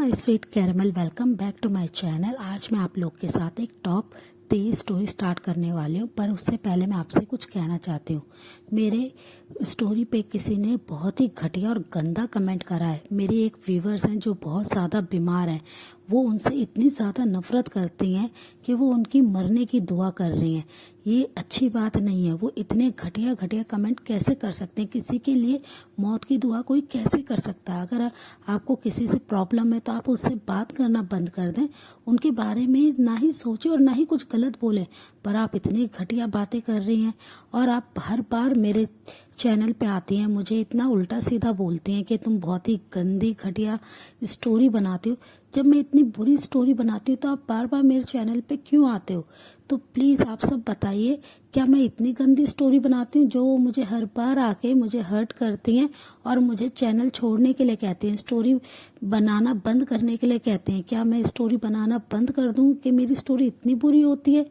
My sweet caramel, welcome back to my channel. आज मैं आप लोग के साथ एक टॉप 23 स्टोरी स्टार्ट करने वाली हूँ, पर उससे पहले मैं आपसे कुछ कहना चाहती हूँ। मेरे स्टोरी पे किसी ने बहुत ही घटिया और गंदा कमेंट करा है। मेरी एक व्यूवर्स हैं जो बहुत ज़्यादा बीमार हैं, वो उनसे इतनी ज़्यादा नफ़रत करती हैं कि वो उनकी मरने की दुआ कर रही हैं। ये अच्छी बात नहीं है। वो इतने घटिया घटिया कमेंट कैसे कर सकते हैं? किसी के लिए मौत की दुआ कोई कैसे कर सकता है? अगर आपको किसी से प्रॉब्लम है तो आप उससे बात करना बंद कर दें, उनके बारे में ना ही सोचें और ना ही कुछ गलत बोलें। पर आप इतनी घटिया बातें कर रही हैं और आप हर बार मेरे चैनल पे आती हैं, मुझे इतना उल्टा सीधा बोलती हैं कि तुम बहुत ही गंदी घटिया स्टोरी बनाती हो। जब मैं इतनी बुरी स्टोरी बनाती हूँ तो आप बार बार मेरे चैनल पे क्यों आते हो? तो प्लीज़ आप सब बताइए, क्या मैं इतनी गंदी स्टोरी बनाती हूँ जो मुझे हर बार आके मुझे हर्ट करती हैं और मुझे चैनल छोड़ने के लिए कहती हैं, स्टोरी बनाना बंद करने के लिए कहते हैं? क्या मैं स्टोरी बनाना बंद कर दूँ कि मेरी स्टोरी इतनी बुरी होती है?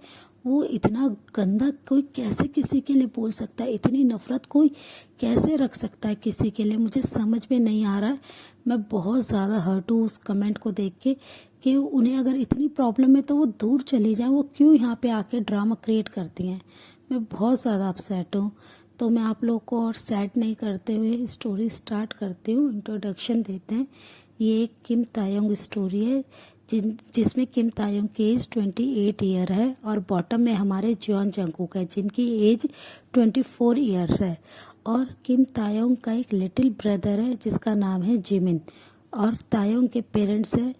वो इतना गंदा कोई कैसे किसी के लिए बोल सकता है? इतनी नफरत कोई कैसे रख सकता है किसी के लिए? मुझे समझ में नहीं आ रहा है। मैं बहुत ज़्यादा हर्ट हूँ उस कमेंट को देख के कि उन्हें अगर इतनी प्रॉब्लम है तो वो दूर चली जाएं, वो क्यों यहाँ पे आके ड्रामा क्रिएट करती हैं? मैं बहुत ज़्यादा अपसेट हूँ। तो मैं आप लोग को और सैड नहीं करते हुए स्टोरी स्टार्ट करती हूँ। इंट्रोडक्शन देते हैं। ये एक किम तायोंग स्टोरी है जिसमें किम तायोंग की एज 28 ईयर है और बॉटम में हमारे जॉन जंगकुक है जिनकी एज 24 ईयर्स है। और किम तायोंग का एक लिटिल ब्रदर है जिसका नाम है जिमिन। और तायोंग के पेरेंट्स है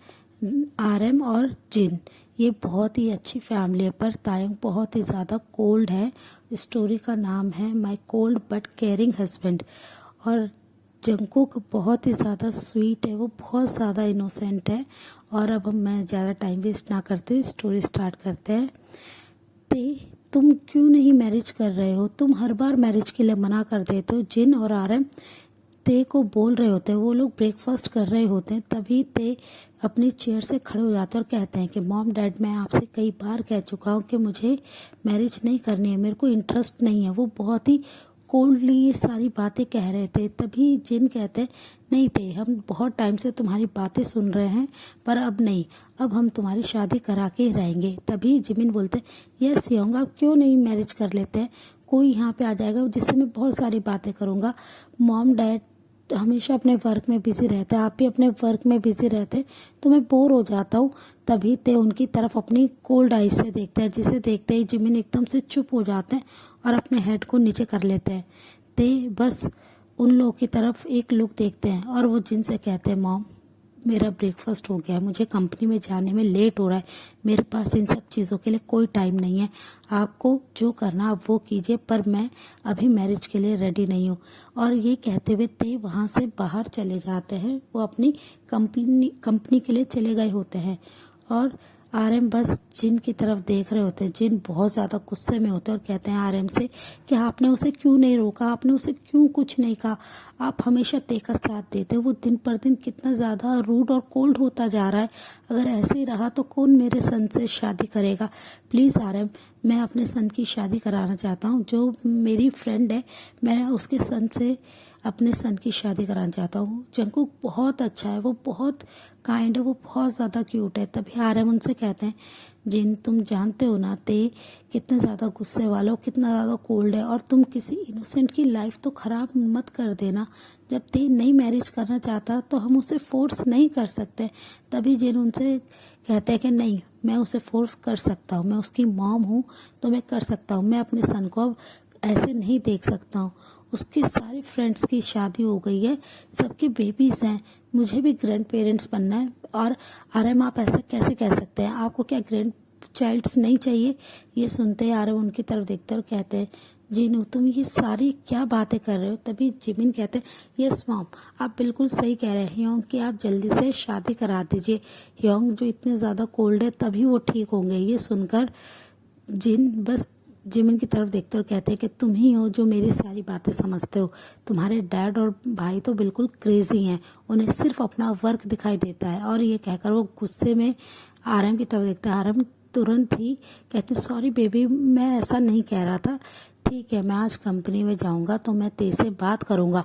RM और जिन। ये बहुत ही अच्छी फैमिली है, पर तायोंग बहुत ही ज़्यादा कोल्ड है। स्टोरी का नाम है माई कोल्ड बट केयरिंग हस्बैंड। और जंगकुक बहुत ही ज़्यादा स्वीट है, वो बहुत ज़्यादा इनोसेंट है। और अब मैं ज़्यादा टाइम वेस्ट ना करते स्टोरी स्टार्ट करते हैं। तुम क्यों नहीं मैरिज कर रहे हो? तुम हर बार मैरिज के लिए मना कर देते हो। जिन और RM ते को बोल रहे होते हैं, वो लोग ब्रेकफास्ट कर रहे होते हैं, तभी ते अपनी चेयर से खड़े हो जाते हैं और कहते हैं कि मॉम डैड, मैं आपसे कई बार कह चुका हूँ कि मुझे मैरिज नहीं करनी है, मेरे को इंटरेस्ट नहीं है। वो बहुत ही कोल्डली ये सारी बातें कह रहे थे। तभी जिन कहते हैं, नहीं थे, हम बहुत टाइम से तुम्हारी बातें सुन रहे हैं, पर अब नहीं, अब हम तुम्हारी शादी करा के ही रहेंगे। तभी जिमिन बोलते हैं, यस योंग, आप क्यों नहीं मैरिज कर लेते हैं? कोई यहाँ पे आ जाएगा जिससे मैं बहुत सारी बातें करूँगा। मॉम डैड हमेशा अपने वर्क में बिजी रहते हैं, आप भी अपने वर्क में बिजी रहते हैं, तो मैं बोर हो जाता हूँ। तभी ते उनकी तरफ अपनी कोल्ड आइज से देखते हैं, जिसे देखते ही जिमिन एकदम से चुप हो जाते हैं और अपने हेड को नीचे कर लेते हैं। ते बस उन लोगों की तरफ एक लुक देखते हैं और वो जिनसे कहते हैं, मॉम मेरा ब्रेकफास्ट हो गया है, मुझे कंपनी में जाने में लेट हो रहा है, मेरे पास इन सब चीज़ों के लिए कोई टाइम नहीं है, आपको जो करना आप वो कीजिए, पर मैं अभी मैरिज के लिए रेडी नहीं हूँ। और ये कहते हुए ते वहाँ से बाहर चले जाते हैं। वो अपनी कंपनी के लिए चले गए होते हैं और RM बस जिन की तरफ देख रहे होते हैं। जिन बहुत ज़्यादा गुस्से में होते हैं और कहते हैं RM से कि आपने उसे क्यों नहीं रोका, आपने उसे क्यों कुछ नहीं कहा, आप हमेशा ते का साथ देते हो। वो दिन पर दिन कितना ज़्यादा रूड और कोल्ड होता जा रहा है। अगर ऐसे ही रहा तो कौन मेरे सन से शादी करेगा? प्लीज़ RM, मैं अपने सन की शादी कराना चाहता हूँ। जो मेरी फ्रेंड है, मैं उसके सन से अपने सन की शादी कराना चाहता हूँ। जंगकुक बहुत अच्छा है, वो बहुत काइंड है, वो बहुत ज़्यादा क्यूट है। तभी RM उनसे कहते हैं, जिन तुम जानते हो ना ते कितने ज़्यादा गुस्से वाला हो, कितना ज़्यादा कोल्ड है, और तुम किसी इनोसेंट की लाइफ तो ख़राब मत कर देना। जब ते नहीं मैरिज करना चाहता तो हम उसे फोर्स नहीं कर सकते। तभी जिन उनसे कहते हैं कि नहीं, मैं उसे फोर्स कर सकता हूँ, मैं उसकी मॉम हूँ तो मैं कर सकता हूँ। मैं अपने सन को अब ऐसे नहीं देख सकता हूँ। उसके सारे फ्रेंड्स की शादी हो गई है, सबके बेबीज़ हैं, मुझे भी ग्रैंड पेरेंट्स बनना है। और RM आप ऐसा कैसे कह सकते हैं? आपको क्या ग्रैंड चाइल्ड्स नहीं चाहिए? ये सुनते ही RM उनकी तरफ देखते और कहते हैं, जीनू तुम ये सारी क्या बातें कर रहे हो? तभी जिमिन कहते हैं, यस मॉम, आप बिल्कुल सही कह रहे हैं योंग कि आप जल्दी से शादी करा दीजिए। योंग जो इतने ज़्यादा कोल्ड है तभी वो ठीक होंगे। ये सुनकर जिन बस जिमिन की तरफ देखते और कहते हैं कि तुम ही हो जो मेरी सारी बातें समझते हो। तुम्हारे डैड और भाई तो बिल्कुल क्रेजी हैं, उन्हें सिर्फ अपना वर्क दिखाई देता है। और ये कहकर वो गुस्से में RM की तरफ देखता है। RM तुरंत ही कहते हैं, सॉरी बेबी, मैं ऐसा नहीं कह रहा था, ठीक है मैं आज कंपनी में जाऊंगा तो मैं ते से बात करूंगा।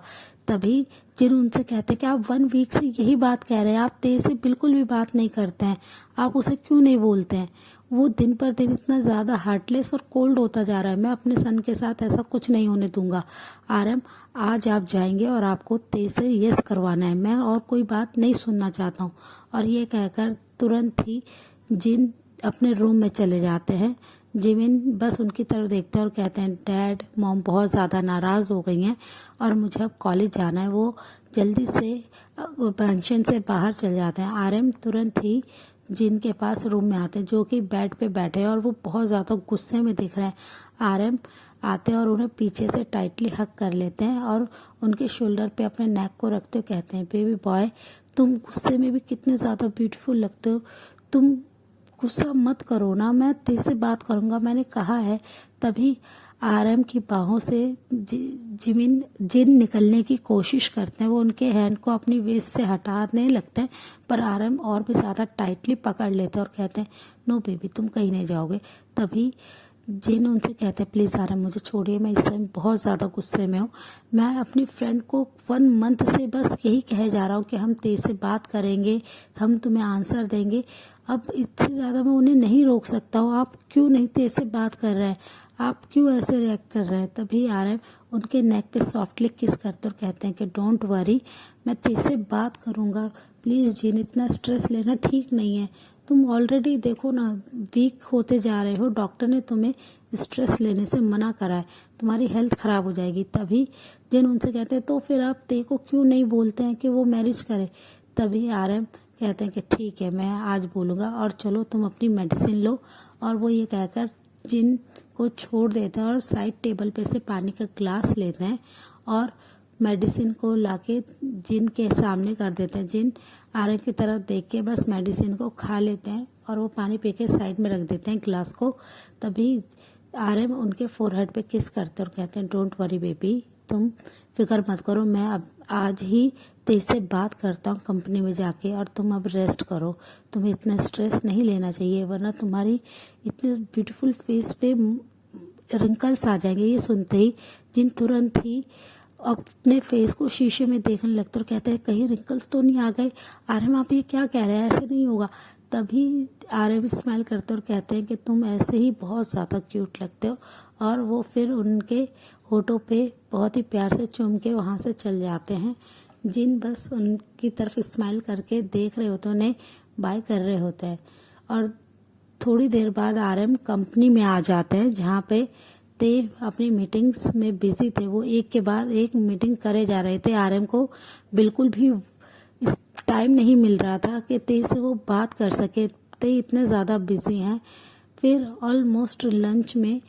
तभी जिन उनसे कहते हैं कि आप 1 वीक से यही बात कह रहे हैं, आप तेज से बिल्कुल भी बात नहीं करते हैं, आप उसे क्यों नहीं बोलते हैं। वो दिन पर दिन इतना ज़्यादा हार्टलेस और कोल्ड होता जा रहा है। मैं अपने सन के साथ ऐसा कुछ नहीं होने दूंगा। आरएम, आज आप जाएंगे और आपको तेज से यस करवाना है, मैं और कोई बात नहीं सुनना चाहता हूँ। और ये कहकर तुरंत ही जिन अपने रूम में चले जाते हैं। जिमिन बस उनकी तरफ देखते हैं और कहते हैं, डैड मॉम बहुत ज़्यादा नाराज़ हो गई हैं और मुझे अब कॉलेज जाना है। वो जल्दी से पेंशन से बाहर चले जाते हैं। आरएम तुरंत ही जिन के पास रूम में आते हैं, जो कि बेड पे बैठे हैं और वो बहुत ज़्यादा गुस्से में दिख रहे हैं। आरएम आते हैं और उन्हें पीछे से टाइटली हक कर लेते हैं और उनके शोल्डर पे अपने नेक को रखते हुए कहते हैं, बेबी बॉय तुम गुस्से में भी कितने ज़्यादा ब्यूटीफुल लगते हो, तुम गुस्सा मत करो ना, मैं तेज से बात करूँगा, मैंने कहा है। तभी आरएम की बाहों से जिन निकलने की कोशिश करते हैं। वो उनके हैंड को अपनी वेस्ट से हटाने लगते हैं, पर आरएम और भी ज़्यादा टाइटली पकड़ लेते हैं और कहते हैं, नो बेबी तुम कहीं नहीं जाओगे। तभी जिन उनसे कहते हैं, प्लीज़ आरएम मुझे छोड़िए, मैं इस समय बहुत ज़्यादा गुस्से में हूँ। मैं अपनी फ्रेंड को 1 मंथ से बस यही कहे जा रहा हूँ कि हम तेज से बात करेंगे, हम तुम्हें आंसर देंगे। अब इससे ज़्यादा मैं उन्हें नहीं रोक सकता हूँ। आप क्यों नहीं तेज से बात कर रहे हैं, आप क्यों ऐसे रिएक्ट कर रहे हैं। तभी आरएम उनके नेक पे सॉफ्टली किस करते और कहते हैं कि डोंट वरी, मैं तेज से बात करूँगा। प्लीज़ जिन, इतना स्ट्रेस लेना ठीक नहीं है। तुम ऑलरेडी देखो ना वीक होते जा रहे हो, डॉक्टर ने तुम्हें स्ट्रेस लेने से मना करा है, तुम्हारी हेल्थ ख़राब हो जाएगी। तभी जिन उनसे कहते हैं, तो फिर आप ते को क्यों नहीं बोलते हैं कि वो मैरिज करे। तभी आरएम कहते हैं कि ठीक है मैं आज बोलूँगा और चलो तुम अपनी मेडिसिन लो। और वो ये कहकर जिन को छोड़ देते हैं और साइड टेबल पे से पानी का ग्लास लेते हैं और मेडिसिन को लाके जिन के सामने कर देते हैं। जिन आरएम की तरफ देख के बस मेडिसिन को खा लेते हैं और वो पानी पी के साइड में रख देते हैं ग्लास को। तभी आरएम उनके फोरहेड पे किस करते और कहते हैं, डोंट वरी बेबी, तुम फिक्र मत करो, मैं अब आज ही तेज से बात करता हूँ कंपनी में जाके, और तुम अब रेस्ट करो। तुम्हें इतना स्ट्रेस नहीं लेना चाहिए, वरना तुम्हारी इतने ब्यूटीफुल फेस पे रिंकल्स आ जाएंगे। ये सुनते ही जिन तुरंत ही अपने फेस को शीशे में देखने लगते और कहते हैं, कहीं रिंकल्स तो नहीं आ गए। आरएम आप ये क्या कह रहे हैं, ऐसे नहीं होगा। तभी आरएम स्माइल करते और कहते हैं कि तुम ऐसे ही बहुत ज़्यादा क्यूट लगते हो। और वो फिर उनके होठों पे बहुत ही प्यार से चूम के वहाँ से चल जाते हैं। जिन बस उनकी तरफ स्माइल करके देख रहे होते, उन्हें बाय कर रहे होते हैं। और थोड़ी देर बाद आरएम कंपनी में आ जाते हैं, जहाँ पे ते अपनी मीटिंग्स में बिजी थे। वो एक के बाद एक मीटिंग करे जा रहे थे। आरएम को बिल्कुल भी इस टाइम नहीं मिल रहा था कि ते से वो बात कर सके, ते इतने ज़्यादा बिजी हैं। फिर ऑलमोस्ट लंच में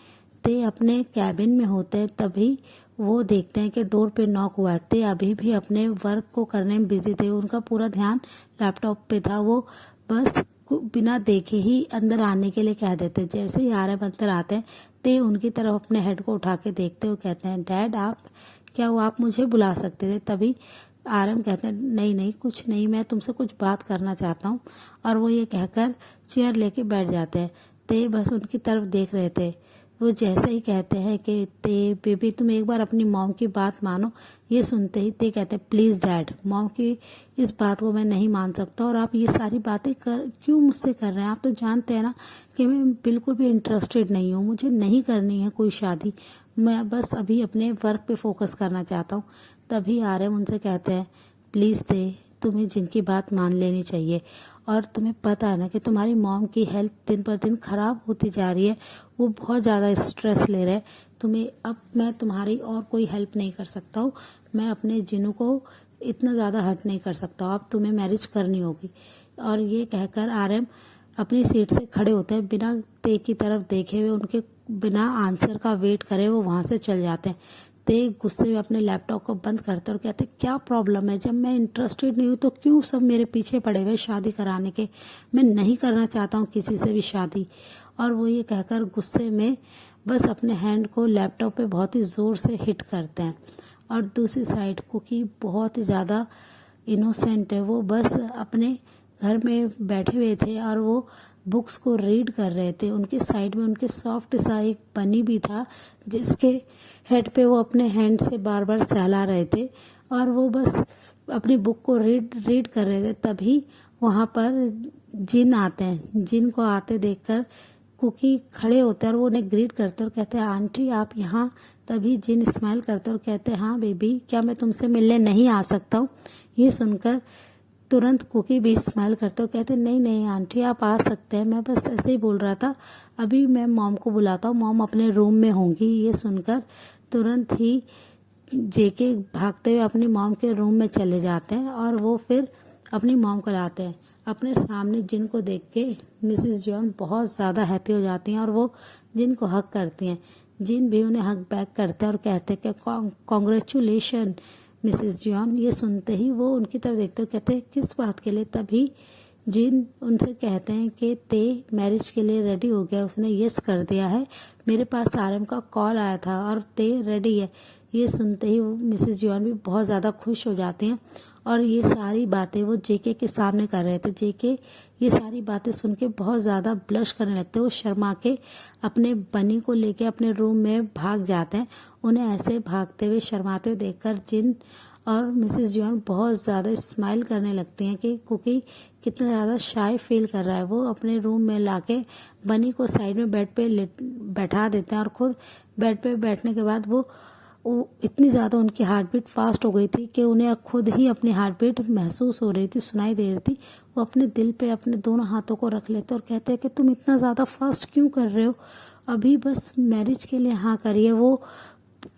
ते अपने कैबिन में होते हैं। तभी वो देखते हैं कि डोर पे नॉक हुआ है। ते अभी भी अपने वर्क को करने में बिजी थे, उनका पूरा ध्यान लैपटॉप पे था। वो बस बिना देखे ही अंदर आने के लिए कह देते। जैसे ही आरएम अंदर आते हैं, ते उनकी तरफ अपने हेड को उठा के देखते हुए कहते हैं, डैड आप क्या वो आप मुझे बुला सकते थे। तभी आरएम कहते हैं, नहीं नहीं कुछ नहीं, मैं तुमसे कुछ बात करना चाहता हूँ। और वो ये कहकर चेयर लेके बैठ जाते हैं। ते बस उनकी तरफ देख रहे थे। वो जैसे ही कहते हैं कि ते बेबी तुम एक बार अपनी मॉम की बात मानो, ये सुनते ही ते कहते हैं, प्लीज़ डैड, मॉम की इस बात को मैं नहीं मान सकता, और आप ये सारी बातें क्यों मुझसे कर रहे हैं। आप तो जानते हैं ना कि मैं बिल्कुल भी इंटरेस्टेड नहीं हूँ, मुझे नहीं करनी है कोई शादी, मैं बस अभी अपने वर्क पे फोकस करना चाहता हूँ। तभी आरएम उनसे कहते हैं, प्लीज़ ते तुम्हें जिनकी बात मान लेनी चाहिए, और तुम्हें पता है ना कि तुम्हारी मॉम की हेल्थ दिन पर दिन ख़राब होती जा रही है, वो बहुत ज़्यादा स्ट्रेस ले रहे हैं। तुम्हें अब मैं तुम्हारी और कोई हेल्प नहीं कर सकता हूँ, मैं अपने जिनू को इतना ज़्यादा हर्ट नहीं कर सकता हूँ, अब तुम्हें मैरिज करनी होगी। और ये कहकर आरएम अपनी सीट से खड़े होते हैं, बिना ते की तरफ देखे हुए, उनके बिना आंसर का वेट करे वो वहाँ से चल जाते हैं। ते गुस्से में अपने लैपटॉप को बंद करते और कहते, क्या प्रॉब्लम है, जब मैं इंटरेस्टेड नहीं हूँ तो क्यों सब मेरे पीछे पड़े हुए शादी कराने के, मैं नहीं करना चाहता हूँ किसी से भी शादी। और वो ये कहकर गुस्से में बस अपने हैंड को लैपटॉप पे बहुत ही ज़ोर से हिट करते हैं। और दूसरी साइड कुकी बहुत ही ज़्यादा इनोसेंट है, वो बस अपने घर में बैठे हुए थे और वो बुक्स को रीड कर रहे थे। उनके साइड में उनके सॉफ्ट सा एक बनी भी था, जिसके हेड पे वो अपने हैंड से बार बार सहला रहे थे। और वो बस अपनी बुक को रीड कर रहे थे। तभी वहाँ पर जिन आते हैं। जिन को आते देखकर कुकी खड़े होते हैं और वो उन्हें ग्रीट करते हैं और कहते हैं आंटी आप यहाँ। तभी जिन स्माइल करते हैं और कहते हैं हाँ बेबी, क्या मैं तुमसे मिलने नहीं आ सकता हूँ। ये सुनकर तुरंत कुकी भी स्माइल करते और कहते नहीं नहीं आंटी आप आ सकते हैं, मैं बस ऐसे ही बोल रहा था, अभी मैं मॉम को बुलाता हूँ, मॉम अपने रूम में होंगी। ये सुनकर तुरंत ही जेके भागते हुए अपनी मॉम के रूम में चले जाते हैं और वो फिर अपनी मॉम को लाते हैं। अपने सामने जिन को देख के मिसेस जॉन बहुत ज़्यादा हैप्पी हो जाती हैं और वो जिन को हक करती हैं। जिन भी उन्हें हक बैक करते हैं और कहते हैं कि कॉन्ग्रेचुलेशन मिसेस जॉन। ये सुनते ही वो उनकी तरफ देखते और कहते हैं किस बात के लिए। तभी जिन उनसे कहते हैं कि ते मैरिज के लिए रेडी हो गया, उसने यस कर दिया है, मेरे पास आरएम का कॉल आया था और ते रेडी है। ये सुनते ही मिसेस जॉन भी बहुत ज़्यादा खुश हो जाती हैं और ये सारी बातें वो जेके के सामने कर रहे थे। जेके ये सारी बातें सुन के बहुत ज़्यादा ब्लश करने लगते हैं। वो शर्मा के अपने बनी को लेके अपने रूम में भाग जाते हैं। उन्हें ऐसे भागते हुए शर्माते हुए देखकर जिन और मिसेस जॉन बहुत ज़्यादा स्माइल करने लगती हैं कि कुकी कितना ज़्यादा शाय फील कर रहा है। वो अपने रूम में लाके बनी को साइड में बेड पे बैठा देते हैं और खुद बेड पे बैठने के बाद वो इतनी ज़्यादा उनकी हार्ट बीट फास्ट हो गई थी कि उन्हें खुद ही अपनी हार्ट बीट महसूस हो रही थी, सुनाई दे रही थी। वो अपने दिल पे अपने दोनों हाथों को रख लेते और कहते हैं कि तुम इतना ज़्यादा फास्ट क्यों कर रहे हो, अभी बस मैरिज के लिए हाँ करिए। वो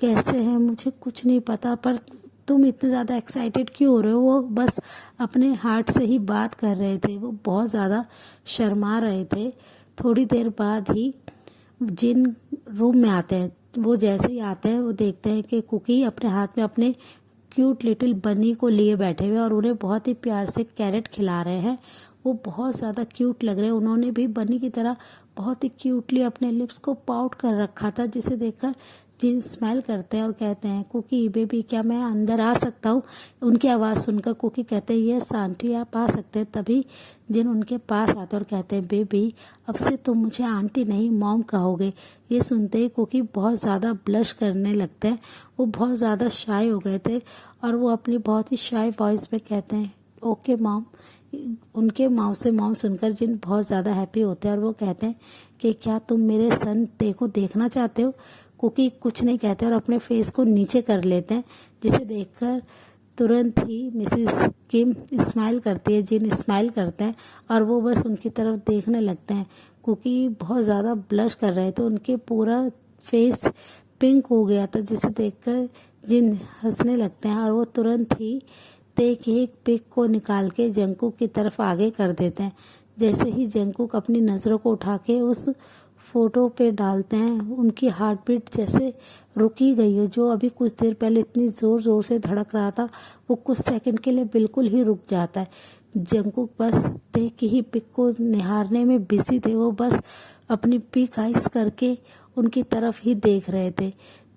कैसे हैं मुझे कुछ नहीं पता, पर तुम इतने ज़्यादा एक्साइटेड क्यों हो रहे हो। वो बस अपने हार्ट से ही बात कर रहे थे, वो बहुत ज़्यादा शर्मा रहे थे। थोड़ी देर बाद ही जिन रूम में आते हैं। वो जैसे ही आते हैं वो देखते हैं कि कुकी अपने हाथ में अपने क्यूट लिटिल बनी को लिए बैठे हुए और उन्हें बहुत ही प्यार से कैरेट खिला रहे हैं। वो बहुत ज़्यादा क्यूट लग रहे हैं। उन्होंने भी बनी की तरह बहुत ही क्यूटली अपने लिप्स को पाउट कर रखा था, जिसे देखकर जिन स्माइल करते हैं और कहते हैं कुकी बेबी क्या मैं अंदर आ सकता हूँ। उनकी आवाज़ सुनकर कुकी कहते हैं यस आंटी आप आ सकते हैं। तभी जिन उनके पास आते और कहते हैं बेबी अब से तुम मुझे आंटी नहीं मॉम कहोगे। ये सुनते ही कुकी बहुत ज़्यादा ब्लश करने लगते हैं। वो बहुत ज़्यादा शाय हो गए थे और वो अपनी बहुत ही शाय वॉइस में कहते हैं ओके मॉम। उनके माँ से मॉम सुनकर जिन बहुत ज़्यादा हैप्पी होते हैं और वो कहते हैं कि क्या तुम मेरे सन ते को देखना चाहते हो। कुकी कुछ नहीं कहते और अपने फेस को नीचे कर लेते हैं, जिसे देखकर तुरंत ही मिसेस किम स्माइल करती है। जिन स्माइल करते हैं और वो बस उनकी तरफ देखने लगते हैं। कुकी बहुत ज़्यादा ब्लश कर रहे थे, उनके पूरा फेस पिंक हो गया था, जिसे देखकर जिन हंसने लगते हैं और वो तुरंत ही ते की एक पिक को निकाल के जंकुक की तरफ आगे कर देते हैं। जैसे ही जंकुक अपनी नज़रों को उठा के उस फोटो पे डालते हैं, उनकी हार्ट बीट जैसे रुकी गई हो। जो अभी कुछ देर पहले इतनी ज़ोर ज़ोर से धड़क रहा था वो कुछ सेकंड के लिए बिल्कुल ही रुक जाता है। जंकुक बस ते की ही पिक को निहारने में बिजी थे। वो बस अपनी पिक आइस करके उनकी तरफ ही देख रहे थे।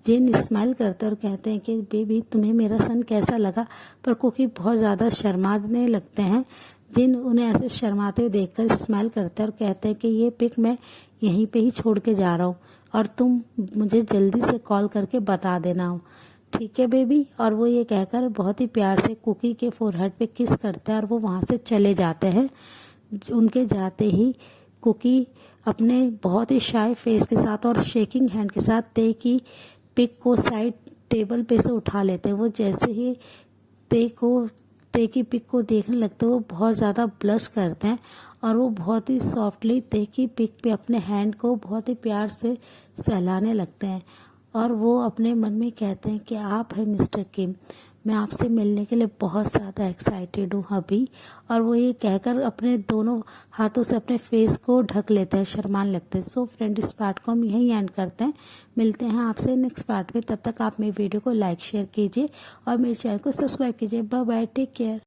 जिन स्माइल करते और कहते हैं कि बेबी तुम्हें मेरा सन कैसा लगा, पर कुकी बहुत ज़्यादा शर्माने लगते हैं। जिन उन्हें ऐसे शर्माते हुए देखकर स्माइल करते हैं और कहते हैं कि ये पिक मैं यहीं पे ही छोड़ के जा रहा हूँ और तुम मुझे जल्दी से कॉल करके बता देना हो, ठीक है बेबी। और वो ये कहकर बहुत ही प्यार से कुकी के फोरहेड पे किस करते हैं और वो वहाँ से चले जाते हैं। उनके जाते ही कुकी अपने बहुत ही शाय फेस के साथ और शेकिंग हैंड के साथ ते की पिक को साइड टेबल पे से उठा लेते हैं। वो जैसे ही ते की पिक को देखने लगते हैं वो बहुत ज़्यादा ब्लश करते हैं और वो बहुत ही सॉफ्टली ते की पिक पे अपने हैंड को बहुत ही प्यार से सहलाने लगते हैं और वो अपने मन में कहते हैं कि आप हैं मिस्टर किम, मैं आपसे मिलने के लिए बहुत ज़्यादा एक्साइटेड हूँ अभी। और वो ये कहकर अपने दोनों हाथों से अपने फेस को ढक लेते हैं, शर्माने लगते हैं। सो फ्रेंड इस पार्ट को हम यहीं एंड करते हैं, मिलते हैं आपसे नेक्स्ट पार्ट में। तब तक आप मेरी वीडियो को लाइक शेयर कीजिए और मेरे चैनल को सब्सक्राइब कीजिए। Bye bye, take care.